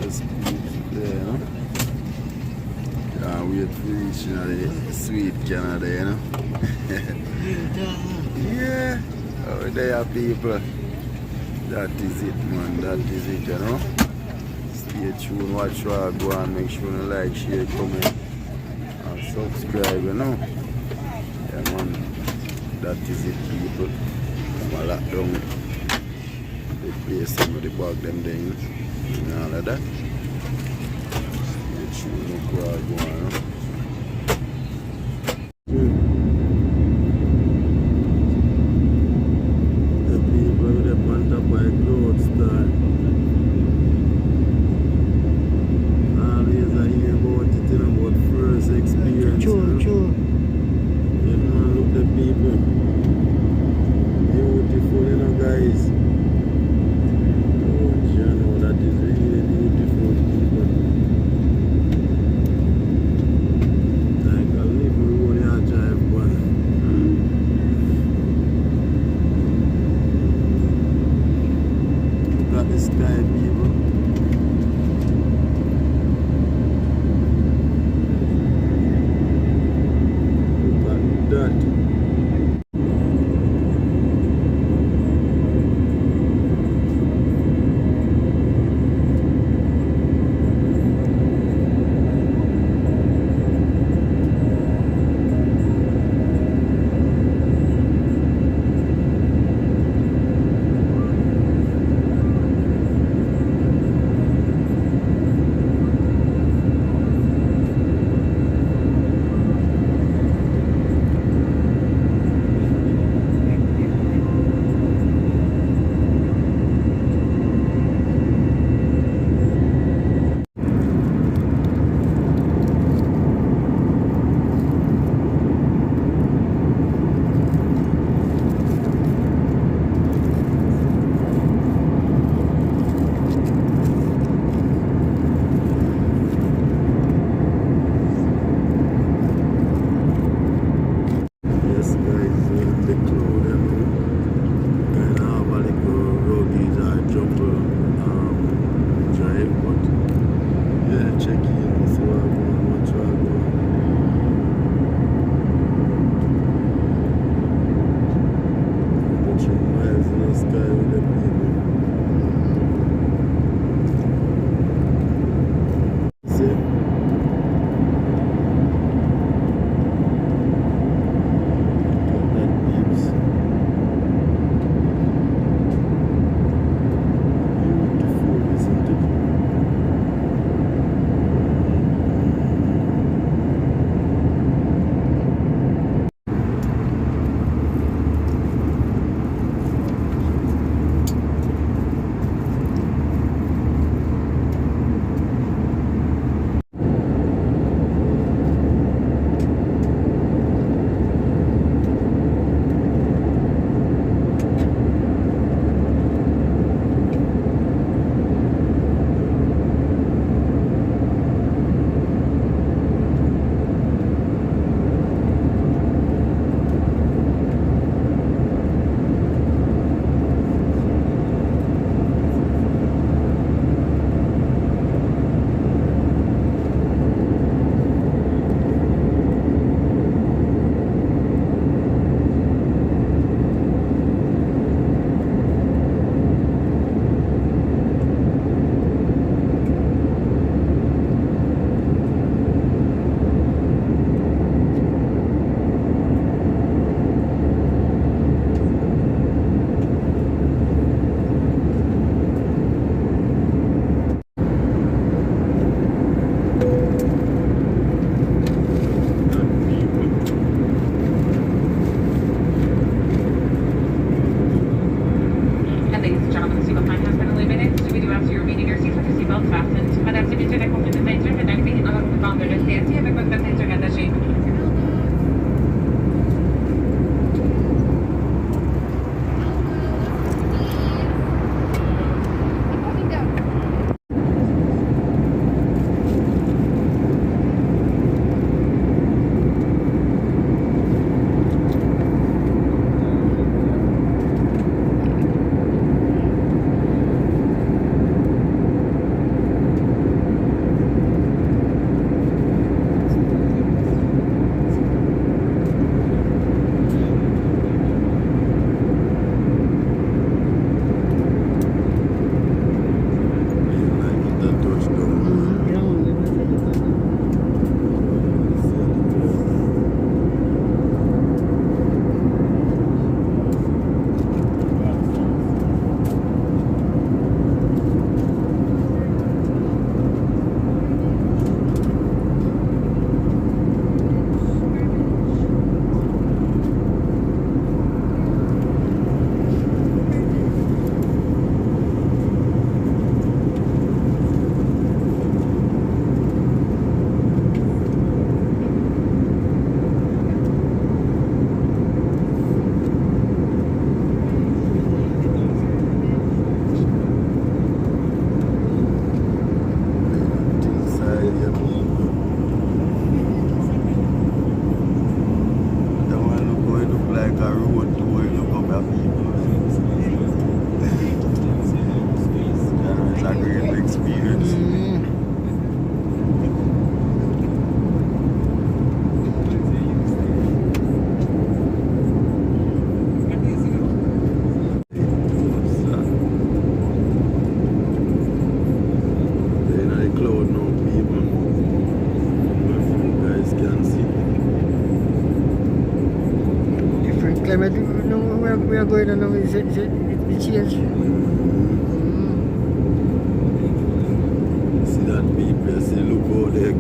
just there, you know. Can't wait for reaching the sweet Canada, you know. Yeah. Oh, there are people. That is it, man. That is it, you know. Stay tuned, watch what I go on. Make sure you like, share, comment, and subscribe, you know. Yeah, man. That is it, people. I'm a lock down the place, somebody bag them down and all of that. Stay tuned, look what I go on, you know.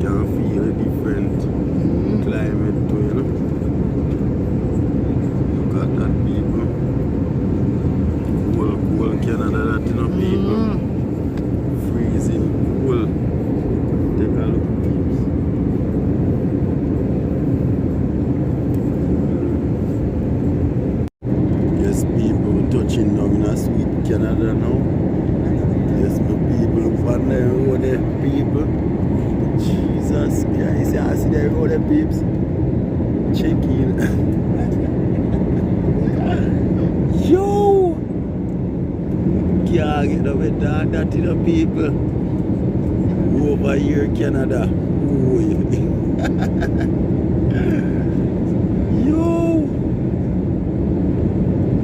can feel a different climate too, you know. Look at that, people. Cool Canada, that, you know, people. Freezing cool. Take a look. Yes, people, we're touching down in a sweet Canada now. Yes, my people, on the road there, people. Jesus Christ, I see the road there, peeps. Check in. Yo! Can't get away that to the people. Over here, Canada. Yo!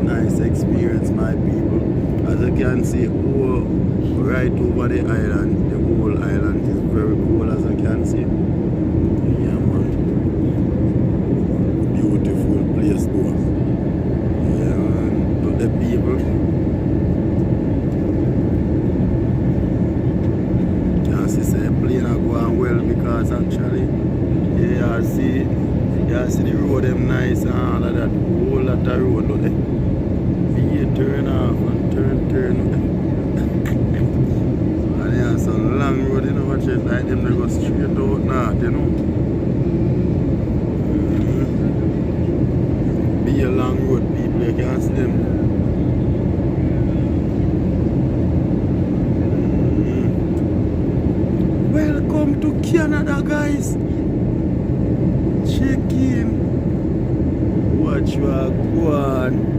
Nice experience, my people. As you can see, right over the island, the whole island is very cool, as you can see. Yeah, man. Beautiful place, though. Yeah, man. To the people. Can see say plane are going well because actually, yeah, see the road them nice and all of that. Whole lot of road, though. You turn off and turn. And yeah, some long road, you know, watch it like them, they go straight out north, you know. Be a long road, people, you can't see them. Welcome to Canada, guys. Check in. Watch you are going.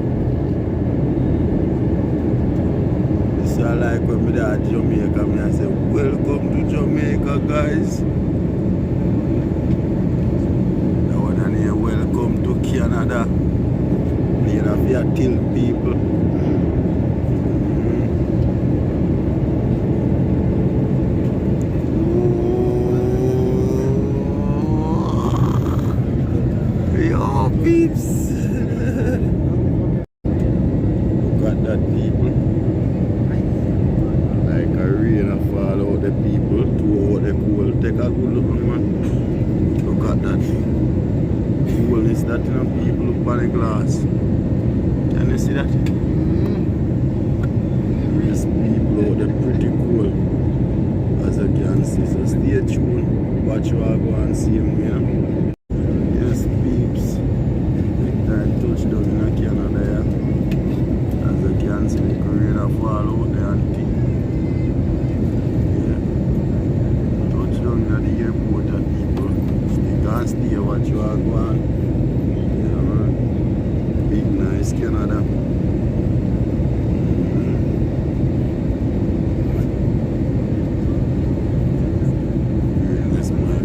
I like when me at Jamaica, me I say, welcome to Jamaica, guys. That one and here, welcome to Canada. Need a few till people. Yo, peeps. Look at that, people. Rain fall out the people, two out the cool. Take a good look, man. Look at that. Coolness that, you know, people look by the glass. Can you see that? Yes, people out there pretty cool. As you can see, so stay tuned. Watch you all go and see them, you know. Yes, peeps. Big time touchdown in Canada, yeah. As you can see, the rain fall out there and things. At the airport and people they can't stay, what you are going. Yeah, man. Big nice Canada. Greatness, man.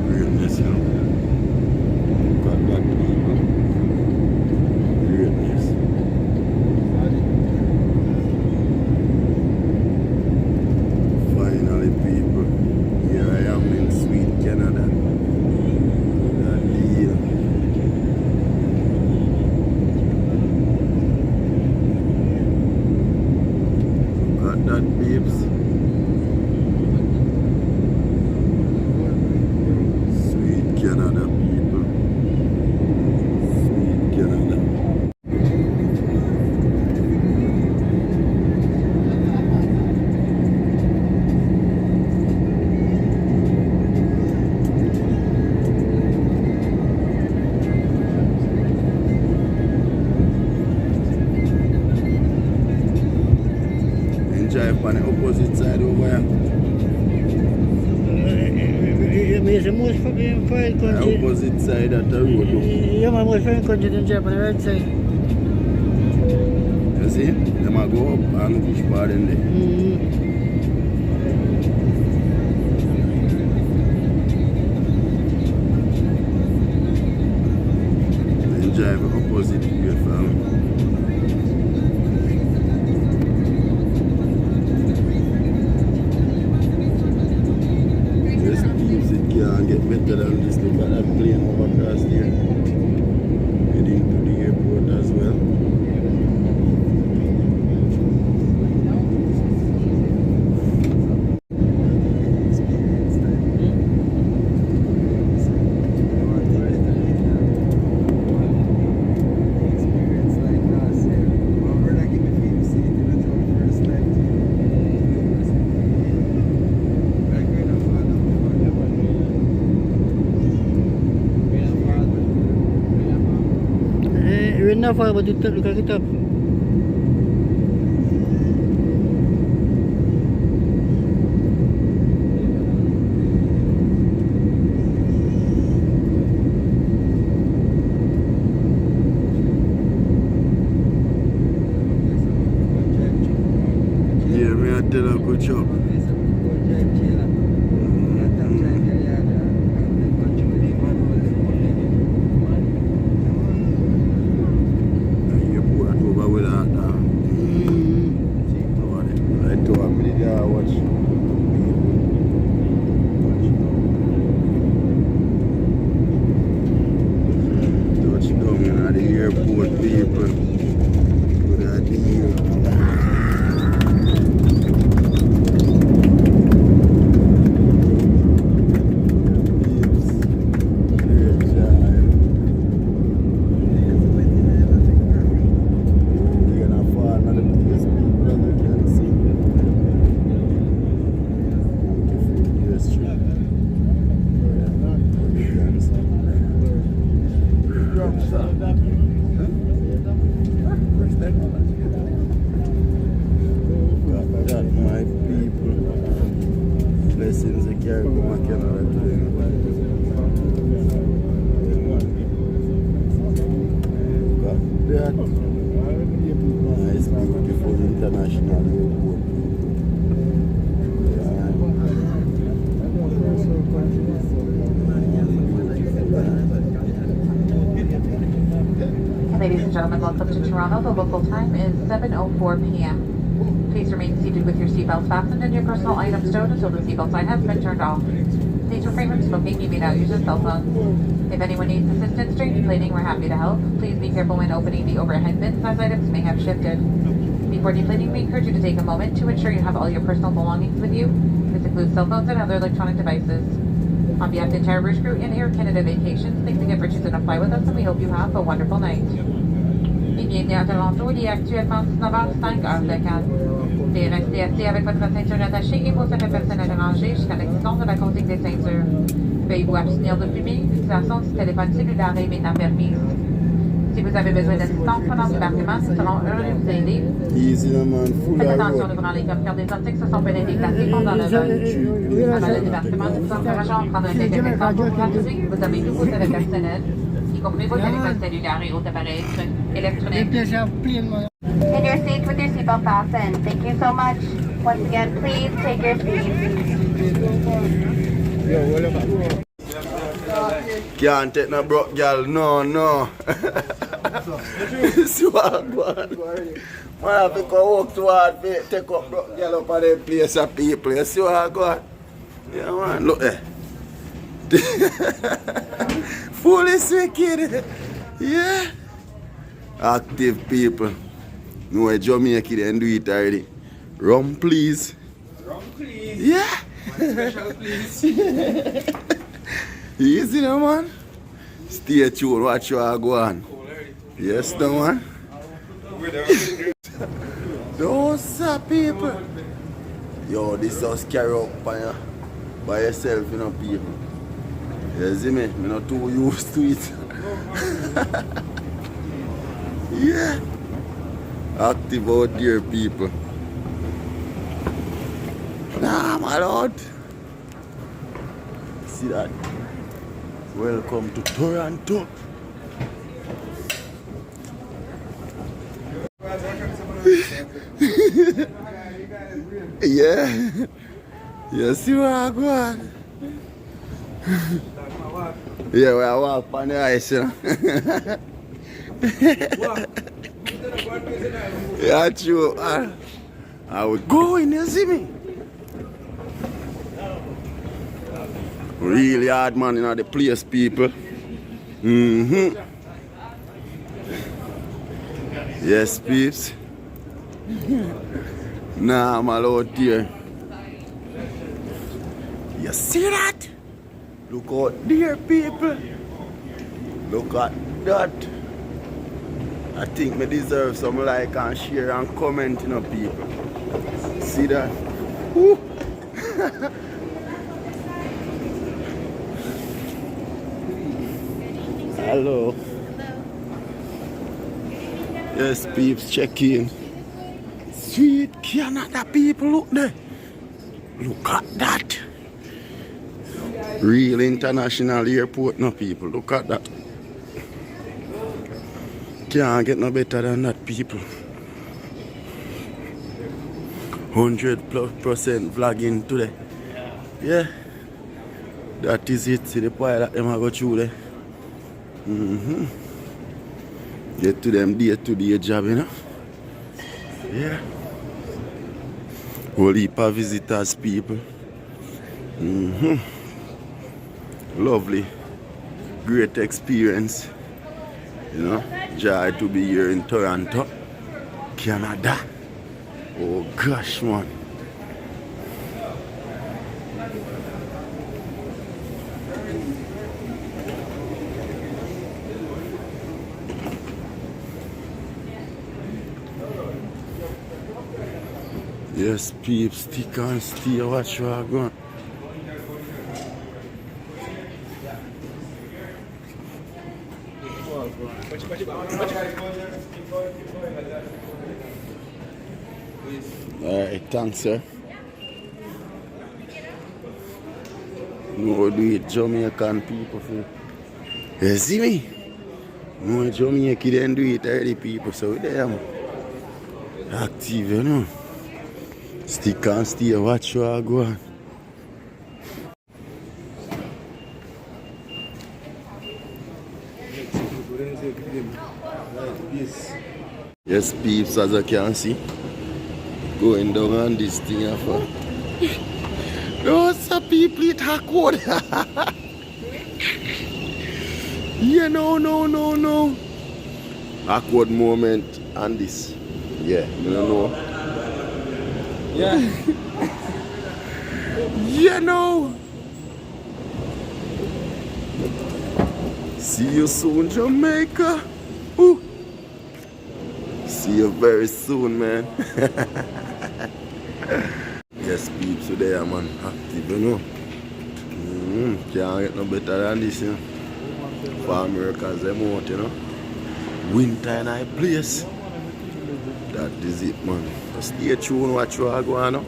Greatness, you know. Look at that, people. Greatness. Finally, people. Here I am in sweet Canada. That deal. Look at that, babes. Sweet Canada, people. Sweet Canada. Drive on the opposite side over here. It's the most foreign country. The opposite side of the road. Yeah, my most foreign country than Japan on the right side. You see? Them a go up and push bar in there. Then drive opposite way from. Can't get better than this. Look at that plane over across there. Heading to the airport as well. not far, but look at it up. Yeah, me I tell her good job. My people, blessings I carry from Canada today. Got that nice, beautiful international airport. Ladies and gentlemen, welcome to Toronto. The local time is 7:04 p.m. Please remain seated with your seatbelts fastened and your personal items stowed until the seatbelt sign has been turned off. Please refrain from smoking. You may now use your cell phone. If anyone needs assistance during deplaning, we're happy to help. Please be careful when opening the overhead bins as items may have shifted. Before deplaning, we encourage you to take a moment to ensure you have all your personal belongings with you. This includes cell phones and other electronic devices. On behalf of the entire Rouge Crew and Air Canada Vacations, thanks again for choosing to fly with us, and we hope you have a wonderful night. Bienvenue à Toronto, il est actuellement 19h05 heure locale. Veuillez rester assis avec votre ceinture attachée et vos affaires personnelles rangées jusqu'à l'existence de la consigne des ceintures. Veuillez vous abstenir de fumer. L'utilisation du téléphone cellulaire est maintenant permise. Si vous avez besoin d'assistance pendant l'embarquement, nous serons heureux de vous aider. Faites attention devant les coffres car des articles se sont bel et déplacés pendant le vol. Avant le débarquement, nous vous encourageons à prendre un désinfectant pour garantir que vous avez tous vos affaires personnelles, y compris vos téléphones cellulaires et autres appareils électroniques. In your seats with your seatbelt fastened. Thank you so much. Once again, please take your seats. Can't take no broke girl, no. See what I'm going. Man, I have to go walk too hard to take up broke girl up on the place of people. You see what I'm going? Yeah, man, look there. Fully SWICKED. Yeah. Active people. No, a Jamaican and do it already. Rum, please. Rum, please. Yeah. One special, please. Easy now, man. Stay tuned, watch you all go on. Yes, no, man. Those are people. Yo, this house carry up by yourself, you know, people. You see me? I'm not too used to it. Yeah. Active out there, people. Nah, my lord. See that? Welcome to Toronto. Yeah. You see where I go on? Yeah, where I walk on the ice, you know. Yeah, true. I would go in, you see me? Really hard man in the place, people. Yes, peeps. Nah, I'm out here. You see that? Look out there, people. Look at that. I think me deserve some like and share and comment, you know, people. See that? Woo. Hello. Yes, peeps, check in. Sweet Canada people, look there. Look at that. Real international airport, no people. Look at that. Can't get no better than that, people. 100+% vlogging today. Yeah. That is it. See the pilot them go through there. Get to them day-to-day job, you know. Yeah. Whole heap of visitors, people. Lovely. Great experience. You know. Joy to be here in Toronto, Canada. Oh gosh, man. Yes, peeps, stick and stay, watch where I go. Alright, thanks, sir. No, do it Jamaican people for. You see me? No, Jamaican didn't do it already, people, so they are active, you know. Stick and stay, watch where I go. Yes, peeps, as you can see, going down on this thing here. No, some people it awkward. Yeah, no. Awkward moment on this. Yeah, you don't know. Yeah. Yeah, no. See you soon, Jamaica. Ooh. See you very soon, man. Yes, peeps today, man. Active, you know. Can't get no better than this, you know. For Americans, them out, you know. Winter in our place. That is it, man. So stay tuned, watch what I go on now.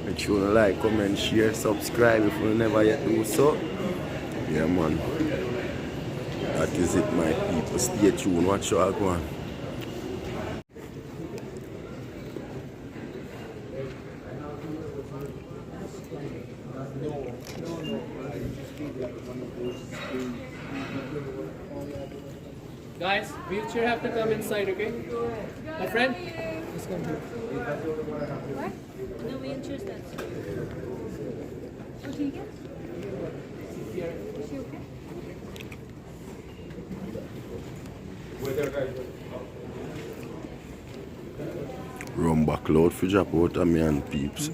Make sure you like, comment, share, subscribe if you never yet do so. Yeah, man. That is it, my people. Stay tuned, watch what I go on. Guys, wheelchair have to come inside, okay? My friend? Let's come here. What? No wheelchairs, that's okay, yes? Is she okay? Run back loud for drop out of me and peeps.